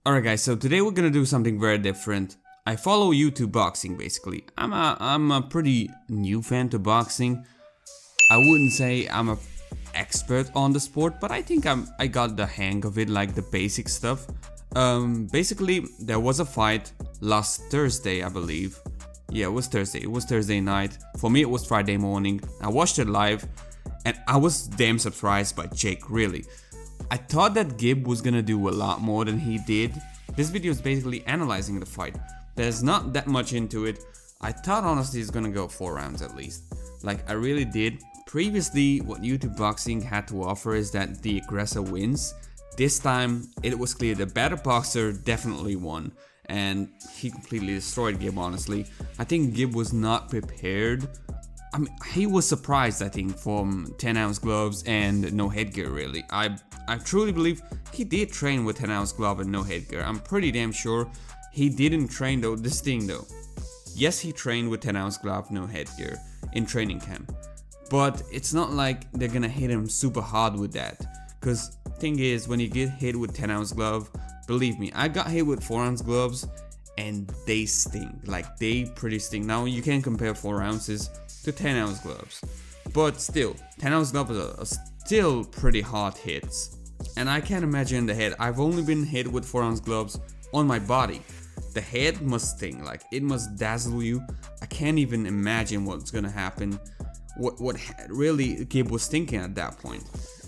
Alright guys, so today we're gonna do something very different. I follow YouTube boxing basically. I'm a pretty new fan to boxing. I wouldn't say I'm a expert on the sport, but I think I got the hang of it, like the basic stuff. Basically there was a fight last Thursday, I believe. Yeah, it was Thursday. It was Thursday night. For me it was Friday morning. I watched it live and I was damn surprised by Jake, really. I thought that Gib was gonna do a lot more than he did. This video is basically analyzing the fight. There's not that much into it. I thought honestly it's gonna go 4 rounds at least. Like I really did. Previously what YouTube boxing had to offer is that the aggressor wins. This time it was clear the better boxer definitely won. And he completely destroyed Gib, honestly. I think Gib was not prepared. I mean, he was surprised, I think, from 10-ounce gloves and no headgear, really. I truly believe he did train with 10-ounce glove and no headgear. I'm pretty damn sure he didn't train this thing though. Yes, he trained with 10-ounce glove, no headgear in training camp. But it's not like they're gonna hit him super hard with that. Cause thing is, when you get hit with 10-ounce glove, believe me, I got hit with 4-ounce gloves and they sting. Like they pretty sting. Now you can't compare 4 ounces to 10-ounce gloves, but still 10-ounce gloves are still pretty hard hits, and I can't imagine the head. I've only been hit with 4-ounce gloves on my body. The head must sting, like it must dazzle you. I can't even imagine what's gonna happen, what really Gib was thinking at that point.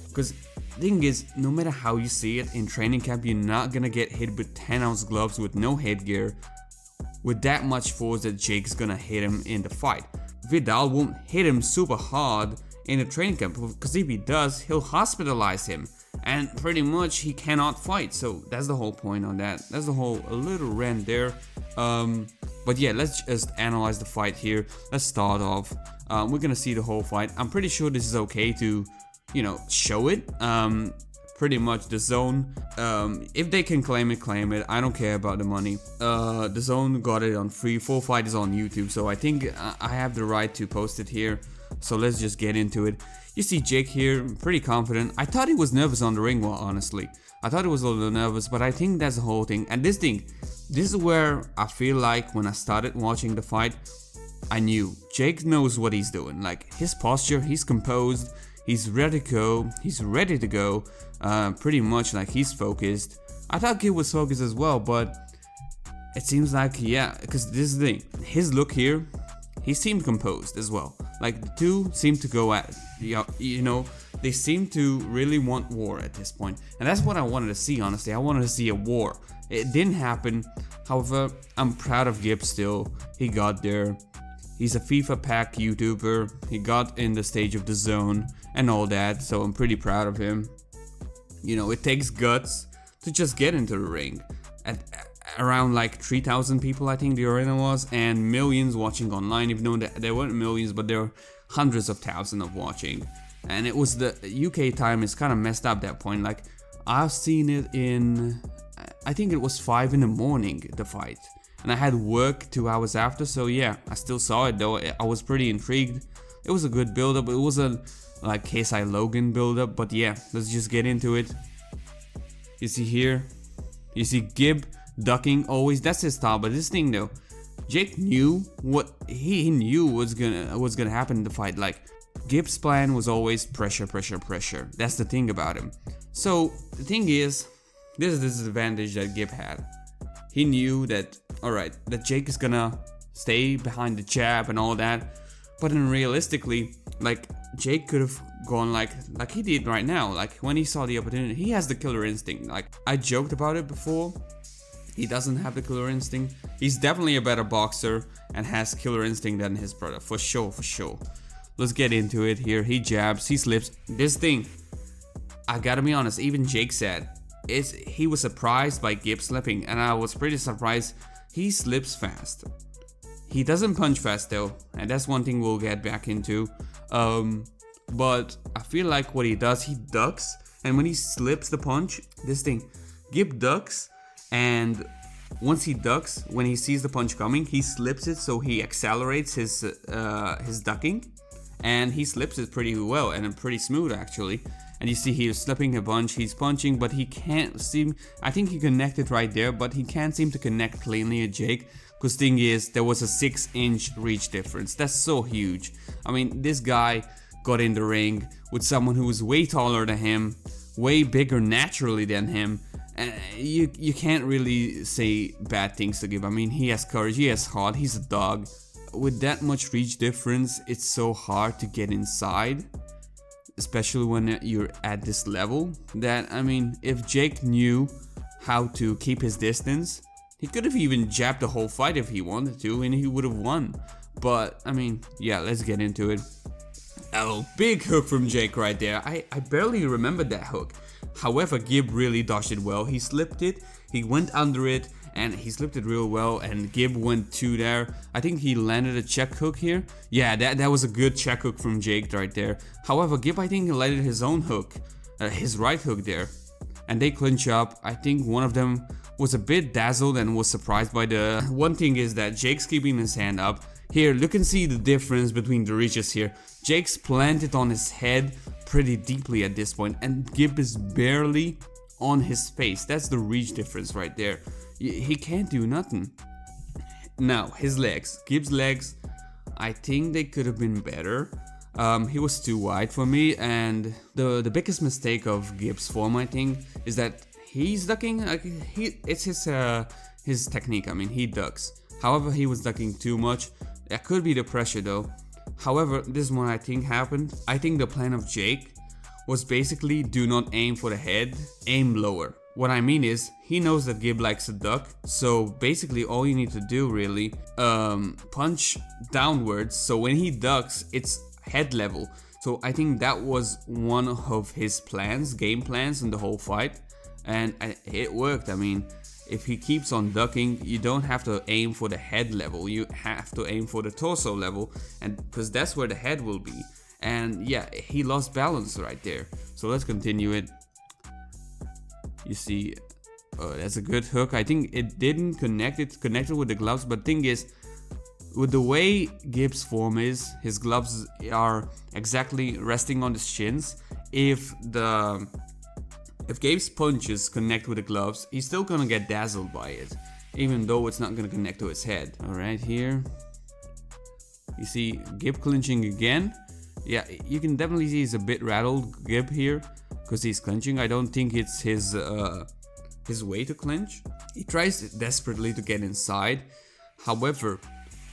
Because the thing is, no matter how you see it in training camp, you're not gonna get hit with 10-ounce gloves with no headgear with that much force that Jake's gonna hit him in the fight. Vidal won't hit him super hard in the training camp, because if he does, he'll hospitalize him and pretty much he cannot fight. So that's the whole point on that. That's the whole little rant there. But yeah, let's just analyze the fight here. Let's start off. We're gonna see the whole fight. I'm pretty sure this is okay to, you know, show it. Pretty much the zone, if they can claim it. I don't care about the money. The zone got it on free. Full fight is on YouTube, so I think I have the right to post it here. So let's just get into it. You see Jake here, pretty confident. I thought he was nervous on the ring wall, honestly. I thought he was a little nervous, but I think that's the whole thing. And this is where I feel like when I started watching the fight, I knew Jake knows what he's doing. Like his posture, he's composed. He's ready to go, pretty much like he's focused. I thought Gib was focused as well, but it seems like, yeah, because this is the thing, his look here, he seemed composed as well. Like the two seem to go at it, you know, they seem to really want war at this point. And that's what I wanted to see, honestly. I wanted to see a war. It didn't happen. However, I'm proud of Gib still. He got there. He's a FIFA pack YouTuber. He got in the stage of the zone and all that, so I'm pretty proud of him. You know, it takes guts to just get into the ring. At around like 3,000 people, I think the arena was, and millions watching online. Even though there weren't millions, but there were hundreds of thousands of watching. And it was the UK time is kind of messed up at that point. Like I've seen it in, I think it was 5 in the morning, the fight. And I had work 2 hours after, so yeah, I still saw it though. I was pretty intrigued. It was a good build-up. It wasn't like KSI Logan build-up, but yeah, let's just get into it. You see here, you see Gib ducking always. That's his style. But this thing though, Jake knew what he knew was gonna happen in the fight. Like Gib's plan was always pressure. That's the thing about him. So the thing is, this is the disadvantage that Gib had. He knew that, alright, that Jake is gonna stay behind the jab and all that, but then realistically, like Jake could have gone like he did right now. Like when he saw the opportunity, he has the killer instinct. Like I joked about it before, he doesn't have the killer instinct. He's definitely a better boxer and has killer instinct than his brother, for sure. Let's get into it here. He jabs, he slips. This thing, I gotta be honest, even Jake said he was surprised by Gib slipping, and I was pretty surprised. He slips fast. He doesn't punch fast though, and that's one thing we'll get back into. But I feel like what he does, he ducks, and when he slips the punch, this thing, Gib ducks, and once he ducks, when he sees the punch coming, he slips it, so he accelerates his ducking, and he slips it pretty well and pretty smooth actually. and you see he was slipping a bunch, he's punching, but he can't seem, I think he connected right there, but he can't seem to connect cleanly at Jake, because thing is, there was a 6-inch reach difference. That's so huge. I mean, this guy got in the ring with someone who was way taller than him, way bigger naturally than him, and you can't really say bad things to Gib. I mean, he has courage, he has heart, he's a dog. With that much reach difference, it's so hard to get inside, especially when you're at this level, that, I mean, if Jake knew how to keep his distance, he could have even jabbed the whole fight if he wanted to, and he would have won. But, I mean, yeah, let's get into it. Oh, big hook from Jake right there. I barely remembered that hook. However, Gib really dodged it well. He slipped it, he went under it, and he slipped it real well, and Gib went to there. I think he landed a check hook here. Yeah, that was a good check hook from Jake right there. However, Gib, I think, he landed his own hook, his right hook there. And they clinch up. I think one of them was a bit dazzled and was surprised by the... One thing is that Jake's keeping his hand up. Here, you can see the difference between the reaches here. Jake's planted on his head pretty deeply at this point, and Gib is barely on his face. That's the reach difference right there. He can't do nothing. Now, his legs. Gib's legs, I think they could have been better. He was too wide for me, and the biggest mistake of Gib's form, I think, is that he's ducking. It's his technique. I mean, he ducks. However, he was ducking too much. That could be the pressure though. However, this is what I think happened. I think the plan of Jake was basically do not aim for the head, aim lower. What I mean is, he knows that Gib likes to duck, so basically all you need to do really, punch downwards, so when he ducks, it's head level. So I think that was one of his plans, game plans in the whole fight, and it worked. I mean, if he keeps on ducking, you don't have to aim for the head level, you have to aim for the torso level, and because that's where the head will be. And yeah, he lost balance right there. So let's continue it. You see, that's a good hook. I think it didn't connect, it connected with the gloves, but thing is, with the way Gib's form is, his gloves are exactly resting on his shins. If Gabe's punches connect with the gloves, he's still gonna get dazzled by it, even though it's not gonna connect to his head. Alright, here you see Gib clinching again. Yeah, you can definitely see he's a bit rattled, Gib, here, because he's clinching. I don't think it's his way to clinch. He tries desperately to get inside. However,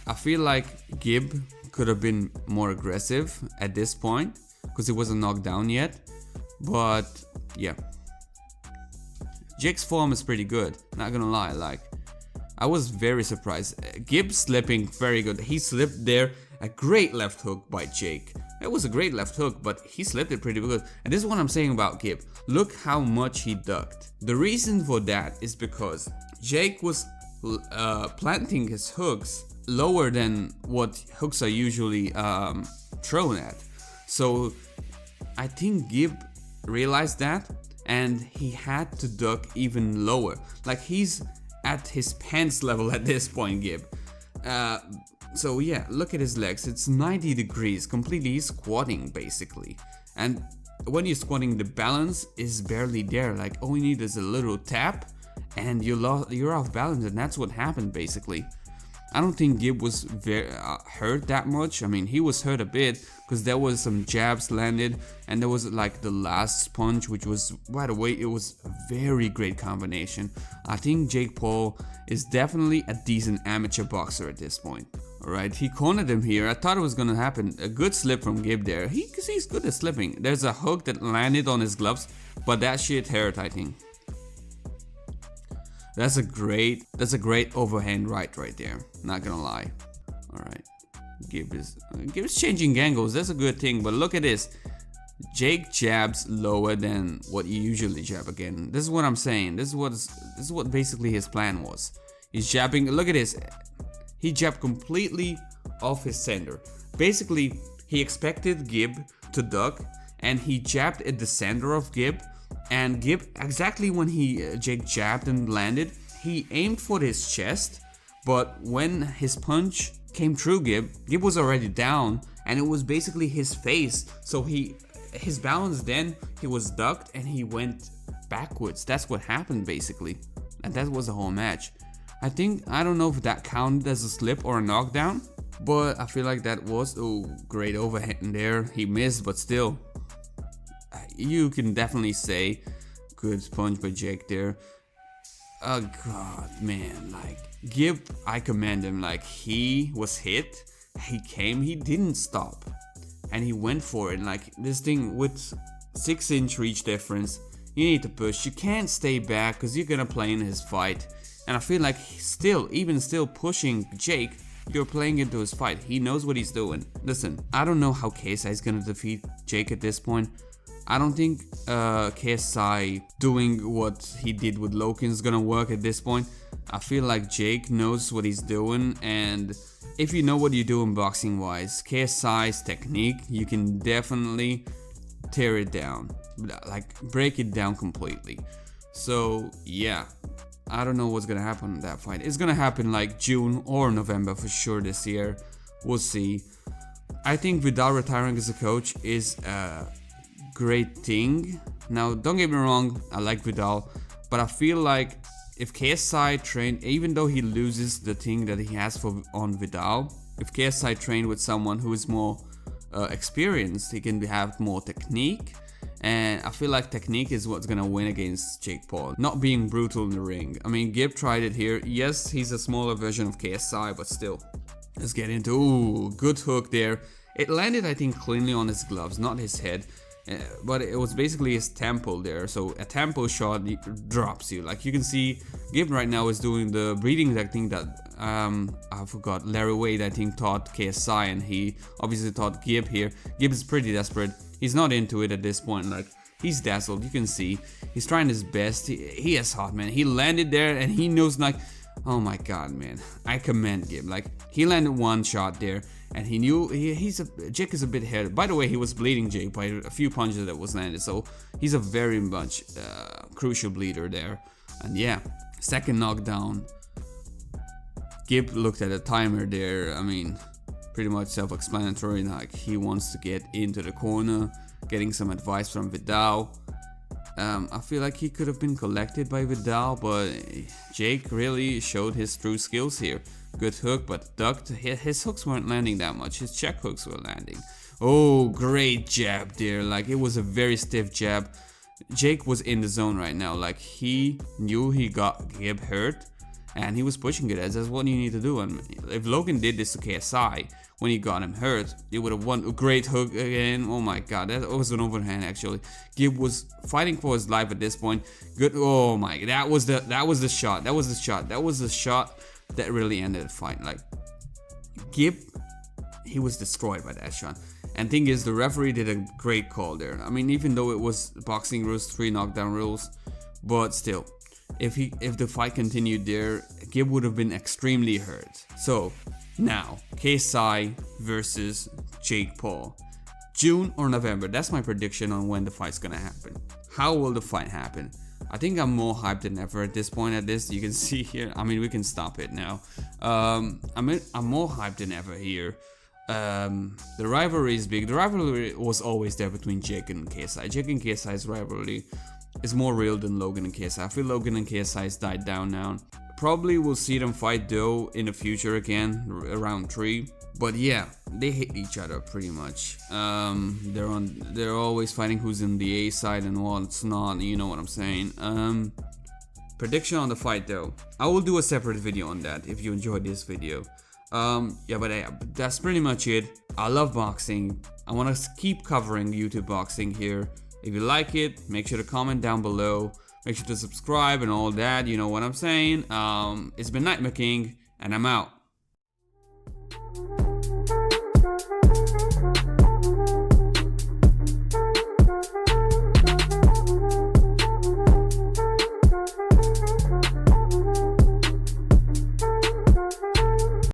I feel like Gib could have been more aggressive at this point, because he wasn't knocked down yet. But yeah, Jake's form is pretty good, not gonna lie. Like, I was very surprised. Gib slipping very good. He slipped there. A great left hook by Jake. It was a great left hook, but he slipped it pretty good. And this is what I'm saying about Gib. Look how much he ducked. The reason for that is because Jake was planting his hooks lower than what hooks are usually thrown at. So I think Gib realized that, and he had to duck even lower. Like, he's at his pants level at this point, Gib. So yeah, look at his legs. It's 90 degrees completely. He's squatting basically, and when you're squatting, the balance is barely there. Like, all you need is a little tap and you're off balance, and that's what happened basically. I don't think Gib was very hurt that much. I mean, he was hurt a bit because there was some jabs landed, and there was like the last punch, which was, by the way, it was a very great combination. I think Jake Paul is definitely a decent amateur boxer at this point. Alright, he cornered him here. I thought it was gonna happen. A good slip from Gib there. Cause he's good at slipping. There's a hook that landed on his gloves, but that shit hurt, I think. That's a great overhand right there. Not gonna lie. Alright. Gib is changing angles. That's a good thing, but look at this. Jake jabs lower than what you usually jab again. This is what I'm saying. This is what basically his plan was. He's jabbing. Look at this. He jabbed completely off his center. Basically, he expected Gib to duck, and he jabbed at the center of Gib. And Gib, exactly when Jake jabbed and landed, he aimed for his chest. But when his punch came through Gib was already down, and it was basically his face. So he his balance then, he was ducked and he went backwards. That's what happened basically. And that was the whole match. I don't know if that counted as a slip or a knockdown, but I feel like that was, oh, great overhand there. He missed, but still, you can definitely say good punch by Jake there. Oh god, man, like Gib, I commend him. Like, he was hit, he came, he didn't stop, and he went for it. Like, this thing with 6-inch reach difference, you need to push. You can't stay back because you're gonna play in his fight. And I feel like even still pushing Jake, you're playing into his fight. He knows what he's doing. Listen, I don't know how KSI is gonna defeat Jake at this point. I don't think KSI doing what he did with Logan is gonna work at this point. I feel like Jake knows what he's doing, and if you know what you're doing boxing wise, KSI's technique, you can definitely tear it down, like break it down completely. So yeah, I don't know what's gonna happen in that fight. It's gonna happen like June or November for sure this year. We'll see. I think Vidal retiring as a coach is a great thing. Now, don't get me wrong, I like Vidal, but I feel like if KSI trained, even though he loses the thing that he has on Vidal, if KSI trained with someone who is more experienced, he can have more technique. And I feel like technique is what's gonna win against Jake Paul. Not being brutal in the ring. I mean, Gib tried it here. Yes, he's a smaller version of KSI, but still. Let's get into, ooh, good hook there. It landed, I think, cleanly on his gloves, not his head. But it was basically his temple there. So a temple shot drops you. Like you can see, Gib right now is doing the breathing technique that I forgot, Larry Wade I think taught KSI, and he obviously taught Gib here. Gib is pretty desperate. He's not into it at this point. Like, he's dazzled. You can see he's trying his best. He is hot, man. He landed there and he knows, like, oh my god, man, I commend Gib. Like, he landed one shot there and he knew Jake is a bit hurt. By the way, he was bleeding Jake by a few punches that was landed, so he's a very much crucial bleeder there. And yeah, second knockdown. Gib looked at the timer there. I mean, pretty much self-explanatory. Like, he wants to get into the corner, getting some advice from Vidal. I feel like he could have been collected by Vidal, but Jake really showed his true skills here. Good hook, but ducked. His hooks weren't landing that much. His check hooks were landing. Oh, great jab there. Like, it was a very stiff jab. Jake was in the zone right now. Like, he knew he got Gib hurt, and he was pushing it. That's what you need to do. And if Logan did this to KSI when he got him hurt, he would have won. A great hook again. Oh my god, that was an overhand actually. Gib was fighting for his life at this point. Good. Oh my, that was the shot. That was the shot that really ended the fight. Like, Gib, he was destroyed by that shot. And thing is, the referee did a great call there. I mean, even though it was boxing rules, 3 knockdown rules, but still, if the fight continued there, Gib would have been extremely hurt. So now, KSI versus Jake Paul, June or November. That's my prediction on when the fight's gonna happen. How will the fight happen? I think I'm more hyped than ever at this point. At this, you can see here. I mean, we can stop it now. I'm more hyped than ever here. The rivalry is big. The rivalry was always there between Jake and KSI. Jake and KSI's rivalry is more real than Logan and KSI. I feel Logan and KSI's died down now. Probably we'll see them fight though in the future again, around 3. But yeah, they hate each other pretty much. They're always fighting who's in the A side and what's not. You know what I'm saying. Prediction on the fight though. I will do a separate video on that if you enjoyed this video. Yeah, but that's pretty much it. I love boxing. I want to keep covering YouTube boxing here. If you like it, make sure to comment down below. Make sure to subscribe and all that. You know what I'm saying. It's been Nightmare King, and I'm out.